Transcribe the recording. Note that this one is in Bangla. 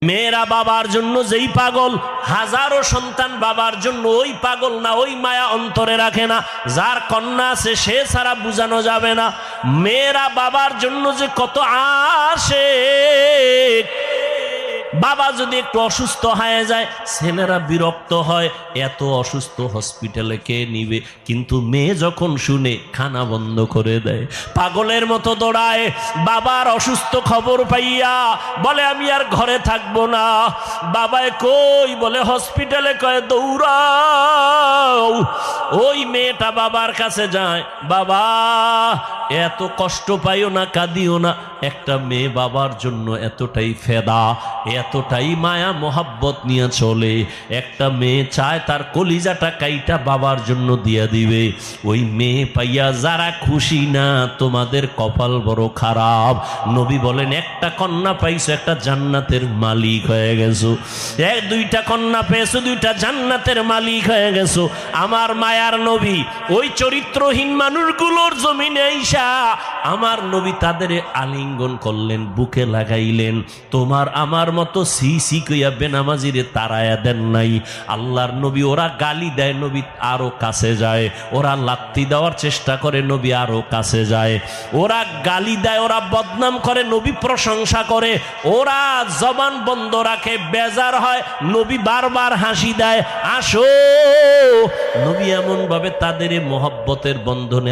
মেয়েরা বাবার জন্য যেই পাগল, হাজারো সন্তান বাবার জন্য ওই পাগল না, ওই মায়া অন্তরে রাখে না। যার কন্যা আছে সে ছাড়া বুঝানো যাবে না। মেয়েরা বাবার জন্য যে কত আশিক। বাবা যদি একটু অসুস্থ হয়ে যায় ছেলেরা বিরক্ত হয়, এত অসুস্থ হসপিটালে কে নিবে, কিন্তু মেয়ে যখন শুনে খানা বন্ধ করে দেয়, পাগলের মতো দৌড়ায়। বাবার অসুস্থ খবর পাইয়া বলে আমি আর ঘরে থাকবো না। বাবায় কই, বলে হসপিটালে, কয় দৌড়াও। ওই মেয়েটা বাবার কাছে যায়, বাবা এত কষ্ট পাইও না, কাঁদিও না। একটা মেয়ে বাবার জন্য এতটাই ফেদা, এতটাই মায়া মোহাব্বত নিয়ে চলে। একটা মেয়ে চায় তার কলিজাটা কাইটা বাবার জন্য দিয়ে দিবে। ওই মেয়ে পাইয়া যারা খুশি না, তোমাদের কপাল বড় খারাপ। নবী বলেন একটা কন্যা পাইছো, একটা জান্নাতের মালিক হয়ে গেছো। দুইটা কন্যা পেয়েছো, দুইটা জান্নাতের মালিক হয়ে গেছো। আমার মায়ার নবী ওই চরিত্রহীন মানুষগুলোর জমিনে আইসা আমার নবী তাদের আলিঙ্গন করলেন, বুকে লাগাইলেন। তোমার আমার মতো সি কইয়া বেনামাজিরে তাড়ায়া দেন নাই। আল্লাহর নবী ওরা গালি দেয়, নবী আরো কাছে যায়। ওরা লাত্তি দেওয়ার চেষ্টা করে, নবী আরো কাছে যায়। ওরা গালি দেয়, ওরা বদনাম করে, নবী প্রশংসা করে। ওরা জবান বন্ধ রাখে, বেজার হয়, নবী বারবার হাসি দেয়, আসো। নবী এমন ভাবে তাদের মহব্বতের বন্ধনে